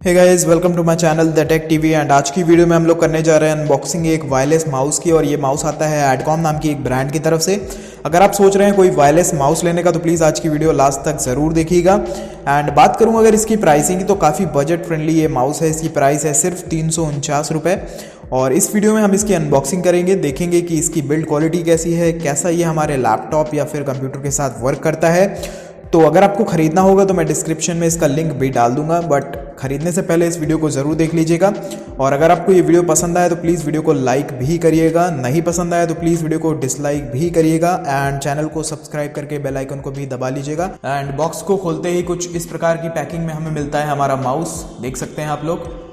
Hey guys, welcome to my channel the tech TV. And आज की video में हम लोग करने जा रहे हैं अनबॉक्सिंग एक वायरलेस माउस की। और ये माउस आता है एडकॉम नाम की एक ब्रांड की तरफ से। अगर आप सोच रहे हैं कोई वायरलेस माउस लेने का तो प्लीज़ आज की वीडियो लास्ट तक ज़रूर देखिएगा। एंड बात करूं अगर इसकी प्राइसिंग की तो काफ़ी बजट फ्रेंडली ये माउस है। इसकी प्राइस है सिर्फ 349 रुपये। और इस वीडियो में हम इसकी अनबॉक्सिंग करेंगे, देखेंगे कि इसकी बिल्ड क्वालिटी कैसी है, कैसा ये हमारे लैपटॉप या फिर कंप्यूटर के साथ वर्क करता है। तो अगर आपको ख़रीदना होगा तो मैं डिस्क्रिप्शन में इसका लिंक भी डाल दूंगा, बट ख़रीदने से पहले इस वीडियो को ज़रूर देख लीजिएगा। और अगर आपको ये वीडियो पसंद आए तो प्लीज़ वीडियो को लाइक भी करिएगा, नहीं पसंद आया तो प्लीज़ वीडियो को डिसलाइक भी करिएगा। एंड चैनल को सब्सक्राइब करके बेल आइकन को भी दबा लीजिएगा। एंड बॉक्स को खोलते ही कुछ इस प्रकार की पैकिंग में हमें मिलता है हमारा माउस, देख सकते हैं आप लोग।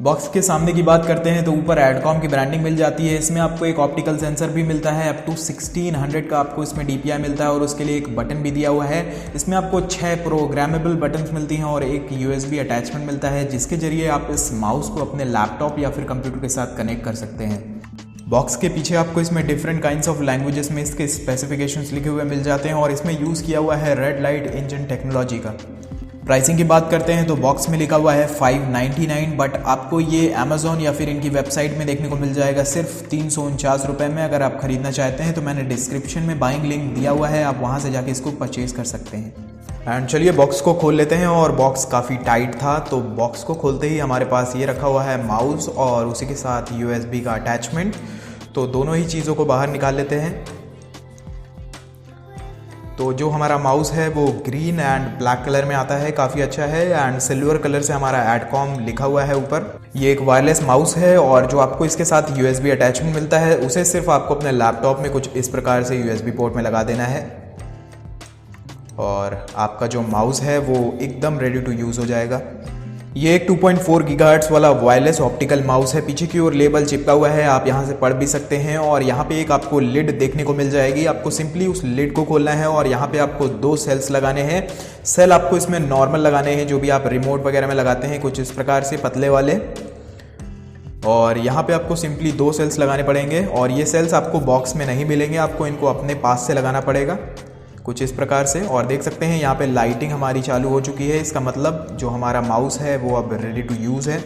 बॉक्स के सामने की बात करते हैं तो ऊपर एडकॉम की ब्रांडिंग मिल जाती है। इसमें आपको एक ऑप्टिकल सेंसर भी मिलता है, अप टू 1600 का आपको इसमें DPI मिलता है। और उसके लिए एक बटन भी दिया हुआ है। इसमें आपको 6 प्रोग्रामेबल बटन्स मिलती हैं और एक USB अटैचमेंट मिलता है, जिसके जरिए आप इस माउस को अपने लैपटॉप या फिर कंप्यूटर के साथ कनेक्ट कर सकते हैं। बॉक्स के पीछे आपको इसमें डिफरेंट काइंड्स ऑफ लैंग्वेजेस में इसके स्पेसिफिकेशंस लिखे हुए मिल जाते हैं। और इसमें यूज़ किया हुआ है रेड लाइट इंजन टेक्नोलॉजी का। प्राइसिंग की बात करते हैं तो बॉक्स में लिखा हुआ है 599, बट आपको ये अमेजोन या फिर इनकी वेबसाइट में देखने को मिल जाएगा सिर्फ 349 रुपये में। अगर आप खरीदना चाहते हैं तो मैंने डिस्क्रिप्शन में बाइंग लिंक दिया हुआ है, आप वहाँ से जाके इसको परचेज कर सकते हैं। एंड चलिए बॉक्स को खोल लेते हैं। और बॉक्स काफ़ी टाइट था तो बॉक्स को खोलते ही हमारे पास ये रखा हुआ है माउस और उसी के साथ USB का अटैचमेंट। तो दोनों ही चीज़ों को बाहर निकाल लेते हैं। तो जो हमारा माउस है वो ग्रीन एंड ब्लैक कलर में आता है, काफ़ी अच्छा है। एंड सिल्वर कलर से हमारा एडकॉम लिखा हुआ है ऊपर। ये एक वायरलेस माउस है और जो आपको इसके साथ USB अटैचमेंट मिलता है उसे सिर्फ आपको अपने लैपटॉप में कुछ इस प्रकार से USB पोर्ट में लगा देना है और आपका जो माउस है वो एकदम रेडी टू यूज़ हो जाएगा। ये एक 2.4 गीगाहर्ट्ज़ वाला वायरलेस ऑप्टिकल माउस है। पीछे की ओर लेबल चिपका हुआ है, आप यहाँ से पढ़ भी सकते हैं। और यहाँ पे एक आपको लिड देखने को मिल जाएगी। आपको सिंपली उस लिड को खोलना है और यहाँ पे आपको 2 सेल्स लगाने हैं। सेल आपको इसमें नॉर्मल लगाने हैं, जो भी आप रिमोट वगैरह में लगाते हैं, कुछ इस प्रकार से पतले वाले। और यहाँ पे आपको सिंपली 2 सेल्स लगाने पड़ेंगे। और ये सेल्स आपको बॉक्स में नहीं मिलेंगे, आपको इनको अपने पास से लगाना पड़ेगा कुछ इस प्रकार से। और देख सकते हैं यहाँ पे लाइटिंग हमारी चालू हो चुकी है। इसका मतलब जो हमारा माउस है वो अब रेडी टू यूज़ है।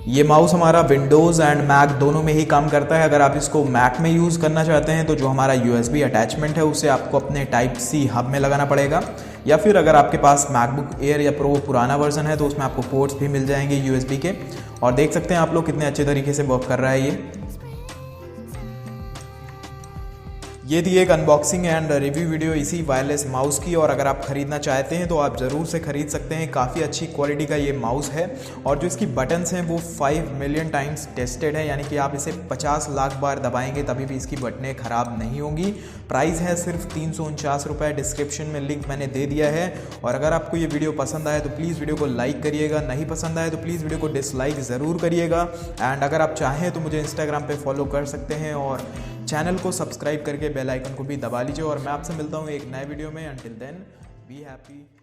ये माउस हमारा विंडोज़ एंड मैक दोनों में ही काम करता है। अगर आप इसको मैक में यूज़ करना चाहते हैं तो जो हमारा USB अटैचमेंट है उसे आपको अपने Type-C हब में लगाना पड़ेगा। या फिर अगर आपके पास मैकबुक एयर या प्रो पुराना वर्जन है तो उसमें आपको पोर्ट्स भी मिल जाएंगे USB के। और देख सकते हैं आप लोग कितने अच्छे तरीके से वर्क कर रहा है ये थी एक अनबॉक्सिंग एंड रिव्यू वीडियो इसी वायरलेस माउस की। और अगर आप ख़रीदना चाहते हैं तो आप ज़रूर से ख़रीद सकते हैं। काफ़ी अच्छी क्वालिटी का ये माउस है। और जो इसकी बटन्स हैं वो 5 मिलियन टाइम्स टेस्टेड है, यानी कि आप इसे 50 लाख बार दबाएंगे तभी भी इसकी बटनें ख़राब नहीं होंगी। प्राइस है सिर्फ 349 रुपये। डिस्क्रिप्शन में लिंक मैंने दे दिया है। और अगर आपको ये वीडियो पसंद आए तो प्लीज़ वीडियो को लाइक करिएगा, नहीं पसंद आए तो प्लीज़ वीडियो को डिसलाइक ज़रूर करिएगा। एंड अगर आप चाहें तो मुझे इंस्टाग्राम पे फॉलो कर सकते हैं और चैनल को सब्सक्राइब करके बेल आइकन को भी दबा लीजिए। और मैं आपसे मिलता हूँ एक नए वीडियो में। Until then be happy.